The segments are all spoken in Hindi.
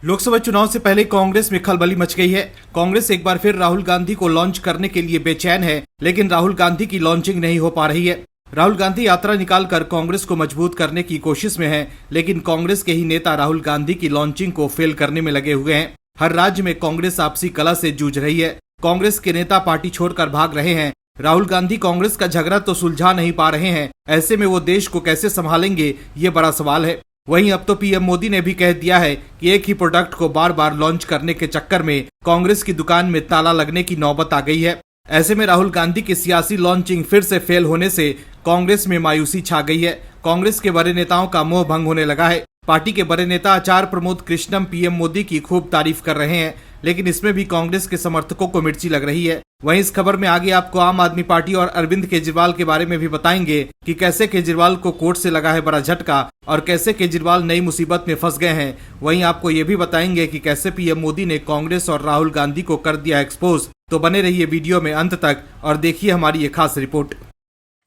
लोकसभा चुनाव से पहले कांग्रेस में खलबली मच गई है। कांग्रेस एक बार फिर राहुल गांधी को लॉन्च करने के लिए बेचैन है, लेकिन राहुल गांधी की लॉन्चिंग नहीं हो पा रही है। राहुल गांधी यात्रा निकालकर कांग्रेस को मजबूत करने की कोशिश में है, लेकिन कांग्रेस के ही नेता राहुल गांधी की लॉन्चिंग को फेल करने में लगे हुए हैं। हर राज्य में कांग्रेस आपसी कलह से जूझ रही है। कांग्रेस के नेता पार्टी छोड़कर भाग रहे हैं। राहुल गांधी कांग्रेस का झगड़ा तो सुलझा नहीं पा रहे हैं। ऐसे में वो देश को कैसे संभालेंगे, ये बड़ा सवाल है। वहीं अब तो पीएम मोदी ने भी कह दिया है कि एक ही प्रोडक्ट को बार बार लॉन्च करने के चक्कर में कांग्रेस की दुकान में ताला लगने की नौबत आ गई है। ऐसे में राहुल गांधी की सियासी लॉन्चिंग फिर से फेल होने से कांग्रेस में मायूसी छा गई है। कांग्रेस के बड़े नेताओं का मोह भंग होने लगा है। पार्टी के बड़े नेता आचार्य प्रमोद कृष्णम पीएम मोदी की खूब तारीफ कर रहे हैं, लेकिन इसमें भी कांग्रेस के समर्थकों को मिर्ची लग रही है। वहीं इस खबर में आगे आपको आम आदमी पार्टी और अरविंद केजरीवाल के बारे में भी बताएंगे कि कैसे केजरीवाल को कोर्ट से लगा है बड़ा झटका और कैसे केजरीवाल नई मुसीबत में फंस गए हैं। वहीं आपको ये भी बताएंगे कि कैसे पीएम मोदी ने कांग्रेस और राहुल गांधी को कर दिया एक्सपोज। तो बने रहिए वीडियो में अंत तक और देखिए हमारी ये खास रिपोर्ट।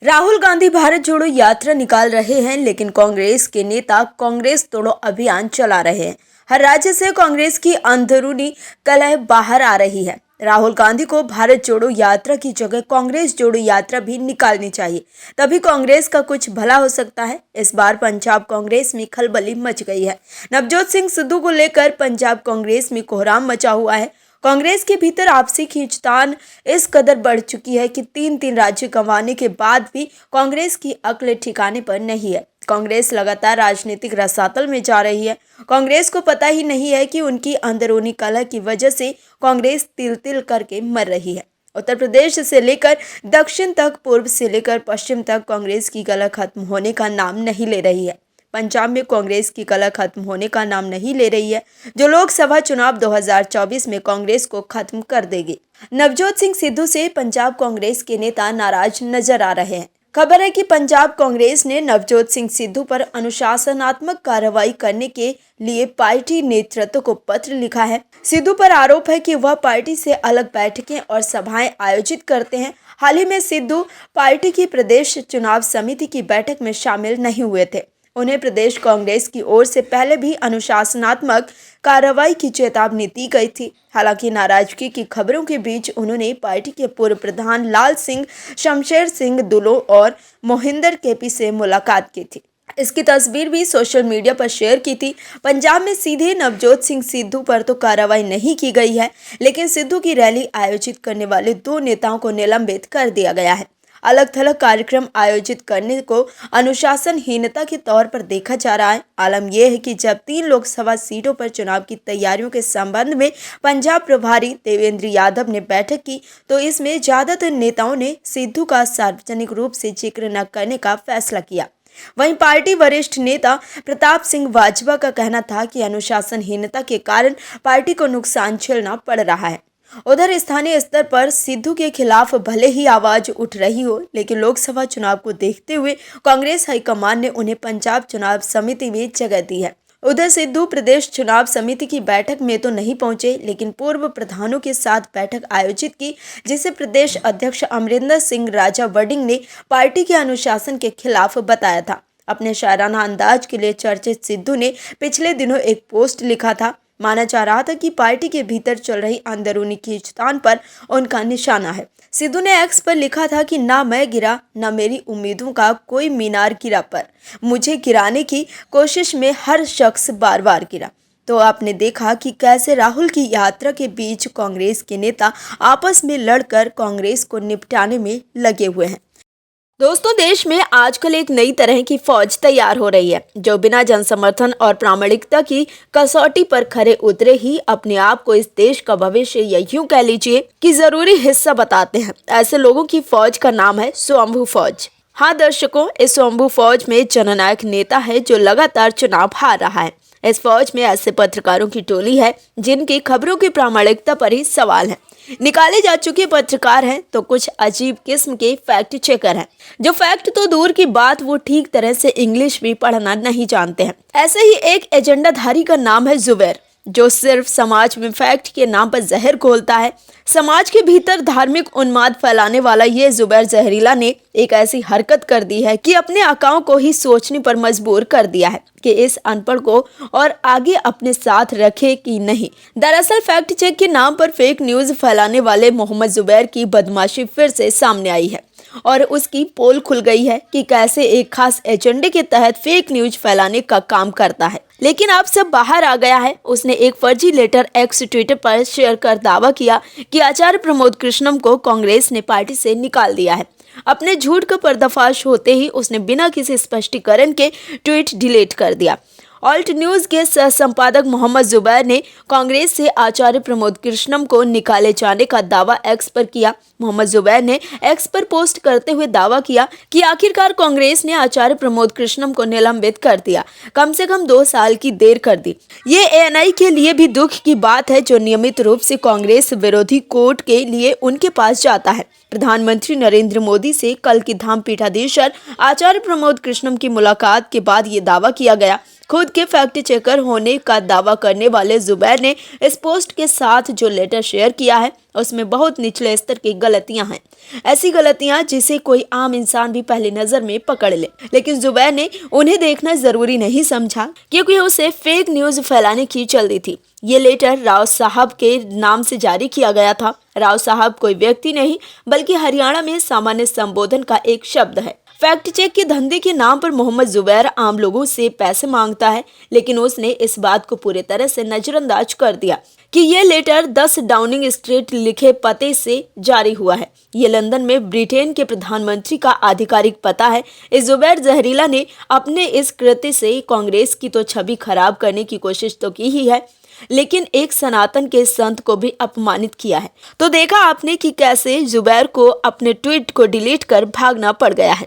राहुल गांधी भारत जोड़ो यात्रा निकाल रहे हैं, लेकिन कांग्रेस के नेता कांग्रेस तोड़ो अभियान चला रहे हैं। हर राज्य से कांग्रेस की अंदरूनी कलह बाहर आ रही है। राहुल गांधी को भारत जोड़ो यात्रा की जगह कांग्रेस जोड़ो यात्रा भी निकालनी चाहिए, तभी कांग्रेस का कुछ भला हो सकता है। इस बार पंजाब कांग्रेस में खलबली मच गई है। नवजोत सिंह सिद्धू को लेकर पंजाब कांग्रेस में कोहराम मचा हुआ है। कांग्रेस के भीतर आपसी खींचतान इस कदर बढ़ चुकी है कि तीन राज्य गंवाने के बाद भी कांग्रेस की अक्ल ठिकाने पर नहीं है। कांग्रेस लगातार राजनीतिक रसातल में जा रही है। कांग्रेस को पता ही नहीं है कि उनकी अंदरूनी कलह की वजह से कांग्रेस तिल तिल करके मर रही है। उत्तर प्रदेश से लेकर दक्षिण तक, पूर्व से लेकर पश्चिम तक कांग्रेस की कलह खत्म होने का नाम नहीं ले रही है। पंजाब में कांग्रेस की कलह खत्म होने का नाम नहीं ले रही है, जो लोकसभा चुनाव 2024 में कांग्रेस को खत्म कर देगी। नवजोत सिंह सिद्धू से पंजाब कांग्रेस के नेता नाराज नजर आ रहे हैं। खबर है कि पंजाब कांग्रेस ने नवजोत सिंह सिद्धू पर अनुशासनात्मक कार्रवाई करने के लिए पार्टी नेतृत्व को पत्र लिखा है। सिद्धू पर आरोप है कि वह पार्टी से अलग बैठकें और सभाएं आयोजित करते हैं। हाल ही में सिद्धू पार्टी की प्रदेश चुनाव समिति की बैठक में शामिल नहीं हुए थे। उन्हें प्रदेश कांग्रेस की ओर से पहले भी अनुशासनात्मक कार्रवाई की चेतावनी दी गई थी। हालांकि नाराजगी की खबरों के बीच उन्होंने पार्टी के पूर्व प्रधान लाल सिंह, शमशेर सिंह दुलो और मोहिंदर केपी से मुलाकात की थी। इसकी तस्वीर भी सोशल मीडिया पर शेयर की थी। पंजाब में सीधे नवजोत सिंह सिद्धू पर तो कार्रवाई नहीं की गई है, लेकिन सिद्धू की रैली आयोजित करने वाले 2 नेताओं को निलंबित कर दिया गया है। अलग थलग कार्यक्रम आयोजित करने को अनुशासनहीनता के तौर पर देखा जा रहा है। आलम यह है कि जब 3 लोकसभा सीटों पर चुनाव की तैयारियों के संबंध में पंजाब प्रभारी देवेंद्र यादव ने बैठक की, तो इसमें ज्यादातर नेताओं ने सिद्धू का सार्वजनिक रूप से जिक्र न करने का फैसला किया। वहीं पार्टी वरिष्ठ नेता प्रताप सिंह बाजवा का कहना था कि अनुशासनहीनता के कारण पार्टी को नुकसान झेलना पड़ रहा है। उधर स्थानीय स्तर पर सिद्धू के खिलाफ भले ही आवाज उठ रही हो, लेकिन लोकसभा चुनाव को देखते हुए कांग्रेस हाईकमान ने उन्हें पंजाब चुनाव समिति में जगह दी है। उधर सिद्धू प्रदेश चुनाव समिति की बैठक में तो नहीं पहुंचे, लेकिन पूर्व प्रधानों के साथ बैठक आयोजित की, जिसे प्रदेश अध्यक्ष अमरिंदर सिंह राजा वडिंग ने पार्टी के अनुशासन के खिलाफ बताया था। अपने शायराना अंदाज के लिए चर्चित सिद्धू ने पिछले दिनों एक पोस्ट लिखा था। माना जा रहा था कि पार्टी के भीतर चल रही अंदरूनी खींचतान पर उनका निशाना है। सिद्धू ने एक्स पर लिखा था कि ना मैं गिरा, ना मेरी उम्मीदों का कोई मीनार गिरा, पर मुझे गिराने की कोशिश में हर शख्स बार बार गिरा। तो आपने देखा कि कैसे राहुल की यात्रा के बीच कांग्रेस के नेता आपस में लड़कर कांग्रेस को निपटाने में लगे हुए हैं। दोस्तों, देश में आजकल एक नई तरह की फौज तैयार हो रही है, जो बिना जनसमर्थन और प्रामाणिकता की कसौटी पर खरे उतरे ही अपने आप को इस देश का भविष्य या यूं कह लीजिए कि जरूरी हिस्सा बताते हैं। ऐसे लोगों की फौज का नाम है स्वयंभू फौज। हाँ दर्शकों, इस स्वयंभू फौज में जननायक नेता है जो लगातार चुनाव हार रहा है। इस फौज में ऐसे पत्रकारों की टोली है जिनकी खबरों की प्रामाणिकता पर ही सवाल है। निकाले जा चुके पत्रकार हैं तो कुछ अजीब किस्म के फैक्ट चेकर हैं, जो फैक्ट तो दूर की बात, वो ठीक तरह से इंग्लिश भी पढ़ना नहीं जानते हैं। ऐसे ही एक एजेंडाधारी का नाम है जुबैर। जो सिर्फ समाज में फैक्ट के नाम पर जहर घोलता है। समाज के भीतर धार्मिक उन्माद फैलाने वाला ये जुबैर जहरीला ने एक ऐसी हरकत कर दी है कि अपने आकाओं को ही सोचने पर मजबूर कर दिया है कि इस अनपढ़ को और आगे अपने साथ रखे कि नहीं। दरअसल फैक्ट चेक के नाम पर फेक न्यूज फैलाने वाले मोहम्मद जुबैर की बदमाशी फिर से सामने आई है और उसकी पोल खुल गई है कि कैसे एक खास एजेंडे के तहत फेक न्यूज फैलाने का काम करता है। लेकिन अब सब बाहर आ गया है। उसने एक फर्जी लेटर एक्स ट्विटर पर शेयर कर दावा किया कि आचार्य प्रमोद कृष्णम को कांग्रेस ने पार्टी से निकाल दिया है। अपने झूठ का पर्दाफाश होते ही उसने बिना किसी स्पष्टीकरण के ट्वीट डिलीट कर दिया। ऑल्ट न्यूज के सह संपादक मोहम्मद जुबैर ने कांग्रेस से आचार्य प्रमोद कृष्णम को निकाले जाने का दावा एक्स पर किया। मोहम्मद जुबैर ने एक्स पर पोस्ट करते हुए दावा किया कि आखिरकार कांग्रेस ने आचार्य प्रमोद कृष्णम को निलंबित कर दिया। कम से कम 2 साल की देर कर दी। ये एएनआई के लिए भी दुख की बात है, जो नियमित रूप से कांग्रेस विरोधी कोर्ट के लिए उनके पास जाता है। प्रधानमंत्री नरेंद्र मोदी से कल की धाम पीठाधीश्वर आचार्य प्रमोद कृष्णम की मुलाकात के बाद ये दावा किया गया। खुद के फैक्ट चेकर होने का दावा करने वाले जुबैर ने इस पोस्ट के साथ जो लेटर शेयर किया है उसमें बहुत निचले स्तर की गलतियां हैं। ऐसी गलतियां जिसे कोई आम इंसान भी पहली नजर में पकड़ ले, लेकिन जुबैर ने उन्हें देखना जरूरी नहीं समझा क्योंकि उसे फेक न्यूज फैलाने की जल्दी थी। ये लेटर राव साहब के नाम से जारी किया गया था। राव साहब कोई व्यक्ति नहीं बल्कि हरियाणा में सामान्य संबोधन का एक शब्द है। फैक्ट चेक के धंधे के नाम पर मोहम्मद जुबैर आम लोगों से पैसे मांगता है, लेकिन उसने इस बात को पूरी तरह से नजरअंदाज कर दिया कि यह लेटर 10 डाउनिंग स्ट्रीट लिखे पते से जारी हुआ है। ये लंदन में ब्रिटेन के प्रधानमंत्री का आधिकारिक पता है। इस जुबैर जहरीला ने अपने इस कृत्य से कांग्रेस की तो छवि खराब करने की कोशिश तो की ही है, लेकिन एक सनातन के संत को भी अपमानित किया है। तो देखा आपने कि कैसे जुबैर को अपने ट्वीट को डिलीट कर भागना पड़ गया है।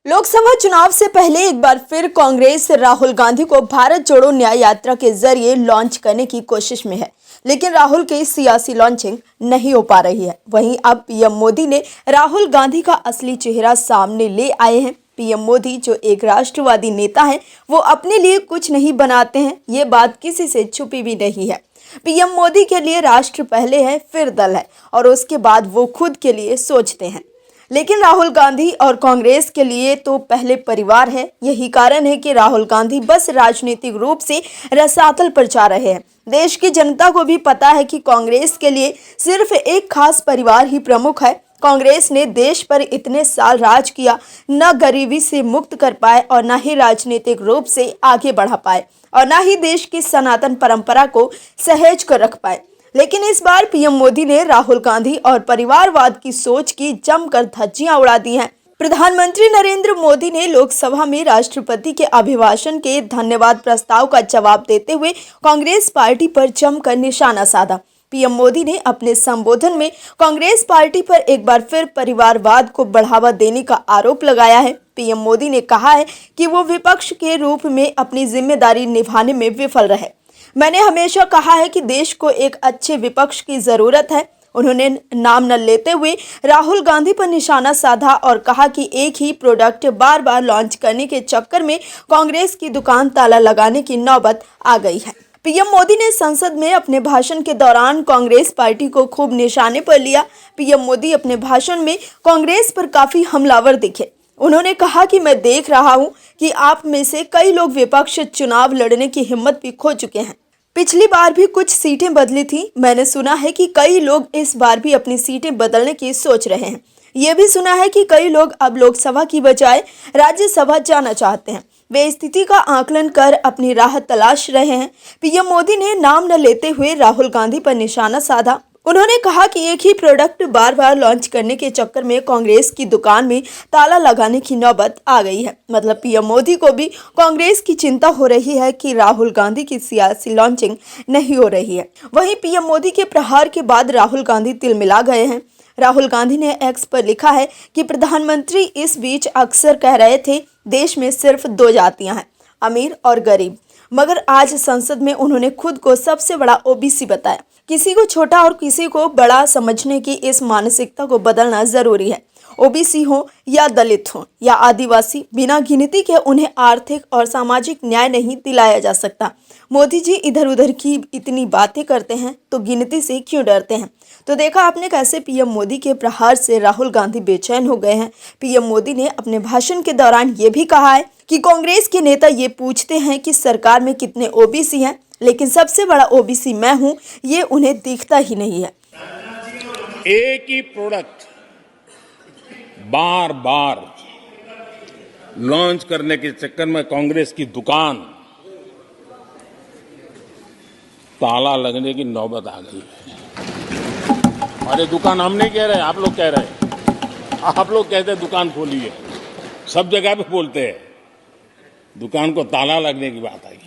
लोकसभा चुनाव से पहले एक बार फिर कांग्रेस राहुल गांधी को भारत जोड़ो न्याय यात्रा के जरिए लॉन्च करने की कोशिश में है, लेकिन राहुल की सियासी लॉन्चिंग नहीं हो पा रही है। वहीं अब पीएम मोदी ने राहुल गांधी का असली चेहरा सामने ले आए हैं। पीएम मोदी जो एक राष्ट्रवादी नेता है, वो अपने लिए कुछ नहीं बनाते हैं, ये बात किसी से छुपी भी नहीं है। पीएम मोदी के लिए राष्ट्र पहले है, फिर दल है और उसके बाद वो खुद के लिए सोचते हैं। लेकिन राहुल गांधी और कांग्रेस के लिए तो पहले परिवार है। यही कारण है कि राहुल गांधी बस राजनीतिक रूप से रसातल पर जा रहे हैं। देश की जनता को भी पता है कि कांग्रेस के लिए सिर्फ एक खास परिवार ही प्रमुख है। कांग्रेस ने देश पर इतने साल राज किया, न गरीबी से मुक्त कर पाए और न ही राजनीतिक रूप से आगे बढ़ा पाए और न ही देश की सनातन परंपरा को सहेज कर रख पाए। लेकिन इस बार पीएम मोदी ने राहुल गांधी और परिवारवाद की सोच की जमकर धज्जियां उड़ा दी हैं। प्रधानमंत्री नरेंद्र मोदी ने लोकसभा में राष्ट्रपति के अभिभाषण के धन्यवाद प्रस्ताव का जवाब देते हुए कांग्रेस पार्टी पर जमकर निशाना साधा। पीएम मोदी ने अपने संबोधन में कांग्रेस पार्टी पर एक बार फिर परिवारवाद को बढ़ावा देने का आरोप लगाया है। पीएम मोदी ने कहा है कि वो विपक्ष के रूप में अपनी जिम्मेदारी निभाने में विफल रहे। मैंने हमेशा कहा है कि देश को एक अच्छे विपक्ष की जरूरत है। उन्होंने नाम न लेते हुए राहुल गांधी पर निशाना साधा और कहा कि एक ही प्रोडक्ट बार बार लॉन्च करने के चक्कर में कांग्रेस की दुकान ताला लगाने की नौबत आ गई है। पीएम मोदी ने संसद में अपने भाषण के दौरान कांग्रेस पार्टी को खूब निशाने पर लिया। पीएम मोदी अपने भाषण में कांग्रेस पर काफी हमलावर दिखे। उन्होंने कहा कि मैं देख रहा हूं कि आप में से कई लोग विपक्ष चुनाव लड़ने की हिम्मत भी खो चुके हैं। पिछली बार भी कुछ सीटें बदली थी। मैंने सुना है कि कई लोग इस बार भी अपनी सीटें बदलने की सोच रहे हैं। ये भी सुना है कि कई लोग अब लोकसभा की बजाय राज्यसभा जाना चाहते हैं। वे स्थिति का आकलन कर अपनी राह तलाश रहे हैं। पीएम मोदी ने नाम न लेते हुए राहुल गांधी पर निशाना साधा। उन्होंने कहा कि एक ही प्रोडक्ट बार बार लॉन्च करने के चक्कर में कांग्रेस की दुकान में ताला लगाने की नौबत आ गई है। मतलब पीएम मोदी को भी कांग्रेस की चिंता हो रही है कि राहुल गांधी की सियासी लॉन्चिंग नहीं हो रही है। वहीं पीएम मोदी के प्रहार के बाद राहुल गांधी तिलमिला गए हैं। राहुल गांधी ने एक्स पर लिखा है कि प्रधानमंत्री इस बीच अक्सर कह रहे थे देश में सिर्फ 2 जातियां हैं, अमीर और गरीब, मगर आज संसद में उन्होंने खुद को सबसे बड़ा ओबीसी बताया। किसी को छोटा और किसी को बड़ा समझने की इस मानसिकता को बदलना जरूरी है। ओबीसी हो या दलित हो या आदिवासी, बिना गिनती के उन्हें आर्थिक और सामाजिक न्याय नहीं दिलाया जा सकता। मोदी जी इधर उधर की इतनी बातें करते हैं तो गिनती से क्यों डरते हैं? तो देखा आपने कैसे पीएम मोदी के प्रहार से राहुल गांधी बेचैन हो गए हैं। पीएम मोदी ने अपने भाषण के दौरान ये भी कहा है कि कांग्रेस के नेता ये पूछते हैं कि सरकार में कितने ओबीसी हैं, लेकिन सबसे बड़ा ओबीसी मैं हूं, ये उन्हें दिखता ही नहीं है। एक ही प्रोडक्ट बार बार लॉन्च करने के चक्कर में कांग्रेस की दुकान ताला लगने की नौबत आ गई है। और ये दुकान हम नहीं कह रहे, आप लोग कह रहे हैं। आप लोग कहते हैं दुकान खोली है, सब जगह पे बोलते हैं, दुकान को ताला लगने की बात आई।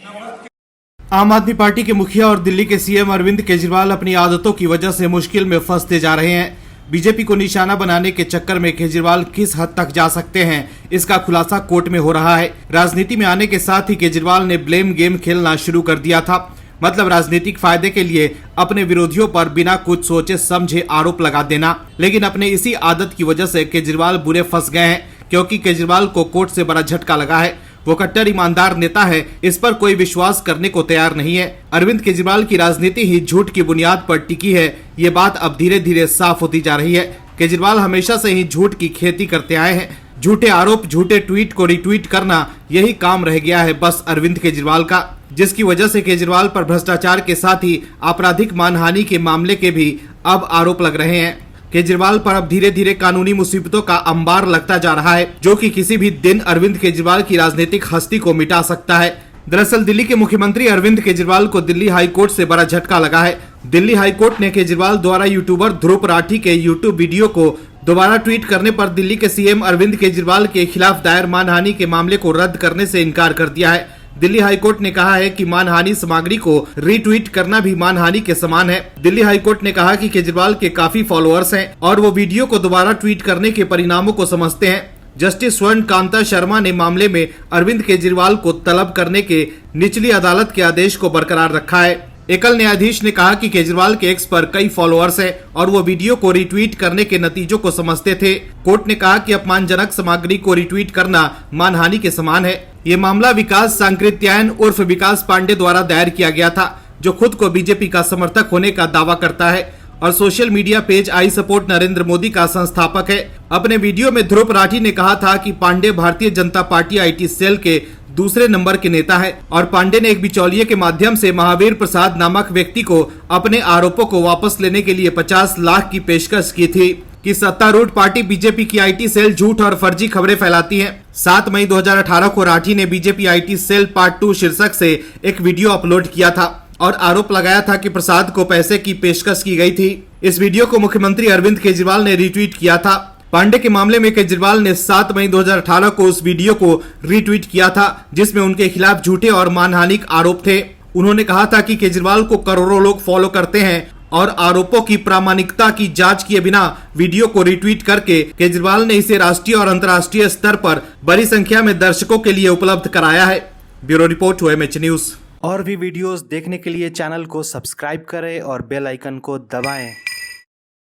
आम आदमी पार्टी के मुखिया और दिल्ली के सीएम अरविंद केजरीवाल अपनी आदतों की वजह से मुश्किल में फंसते जा रहे हैं। बीजेपी को निशाना बनाने के चक्कर में केजरीवाल किस हद तक जा सकते हैं, इसका खुलासा कोर्ट में हो रहा है। राजनीति में आने के साथ ही केजरीवाल ने ब्लेम गेम खेलना शुरू कर दिया था। मतलब राजनीतिक फायदे के लिए अपने विरोधियों पर बिना कुछ सोचे समझे आरोप लगा देना। लेकिन अपने इसी आदत की वजह से केजरीवाल बुरे फंस गए हैं, क्योंकि केजरीवाल को कोर्ट से बड़ा झटका लगा है। वो कट्टर ईमानदार नेता है, इस पर कोई विश्वास करने को तैयार नहीं है। अरविंद केजरीवाल की राजनीति ही झूठ की बुनियाद पर टिकी है, ये बात अब धीरे धीरे साफ होती जा रही है। केजरीवाल हमेशा से ही झूठ की खेती करते आए हैं। झूठे आरोप, झूठे ट्वीट को रिट्वीट करना, यही काम रह गया है बस अरविंद केजरीवाल का, जिसकी वजह से केजरीवाल पर भ्रष्टाचार के साथ ही आपराधिक मानहानि के मामले के भी अब आरोप लग रहे हैं। केजरीवाल पर अब धीरे धीरे कानूनी मुसीबतों का अंबार लगता जा रहा है, जो कि किसी भी दिन अरविंद केजरीवाल की राजनीतिक हस्ती को मिटा सकता है। दरअसल दिल्ली के मुख्यमंत्री अरविंद केजरीवाल को दिल्ली हाई कोर्ट से बड़ा झटका लगा है। दिल्ली हाई कोर्ट ने केजरीवाल द्वारा यूट्यूबर ध्रुव राठी के यूट्यूब वीडियो को दोबारा ट्वीट करने पर दिल्ली के सीएम अरविंद केजरीवाल के खिलाफ दायर मानहानि के मामले को रद्द करने से इनकार कर दिया है। दिल्ली हाईकोर्ट ने कहा है कि मानहानि सामग्री को रीट्वीट करना भी मानहानि के समान है। दिल्ली हाईकोर्ट ने कहा कि केजरीवाल के काफी फॉलोअर्स हैं और वो वीडियो को दोबारा ट्वीट करने के परिणामों को समझते हैं। जस्टिस स्वर्ण कांता शर्मा ने मामले में अरविंद केजरीवाल को तलब करने के निचली अदालत के आदेश को बरकरार रखा है। एकल न्यायाधीश ने कहा कि केजरीवाल के एक्स पर कई फॉलोअर्स हैं और वो वीडियो को रिट्वीट करने के नतीजों को समझते थे। कोर्ट ने कहा कि अपमानजनक सामग्री को रिट्वीट करना मानहानि के समान है। ये मामला विकास सांकृत्यायन उर्फ विकास पांडे द्वारा दायर किया गया था, जो खुद को बीजेपी का समर्थक होने का दावा करता है और social media page I support Narendra Modi का संस्थापक है। अपने वीडियो में ध्रुव राठी ने कहा था कि Pandey Bharatiya Janata party IT cell के दूसरे नंबर के नेता है और पांडे ने एक बिचौलिए के माध्यम से महावीर प्रसाद नामक व्यक्ति को अपने आरोपों को वापस लेने के लिए 50 लाख की पेशकश की थी कि सत्तारूढ़ पार्टी बीजेपी की आईटी सेल झूठ और फर्जी खबरें फैलाती है। 7 मई 2018 को राठी ने बीजेपी आईटी सेल पार्ट 2 शीर्षक से एक वीडियो अपलोड किया था और आरोप लगाया था कि प्रसाद को पैसे की पेशकश की गई थी। इस वीडियो को मुख्यमंत्री अरविंद केजरीवाल ने रीट्वीट किया था। पांडे के मामले में केजरीवाल ने 7 मई 2018 को उस वीडियो को रीट्वीट किया था, जिसमें उनके खिलाफ झूठे और मानहानिक आरोप थे। उन्होंने कहा था कि केजरीवाल को करोड़ों लोग फॉलो करते हैं और आरोपों की प्रामाणिकता की जांच किए बिना वीडियो को रिट्वीट करके केजरीवाल ने इसे राष्ट्रीय और अंतर्राष्ट्रीय स्तर पर बड़ी संख्या में दर्शकों के लिए उपलब्ध कराया है। Bureau report OMH news. और भी वीडियोस देखने के लिए चैनल को सब्सक्राइब करें और बेल आइकन को दबाएं।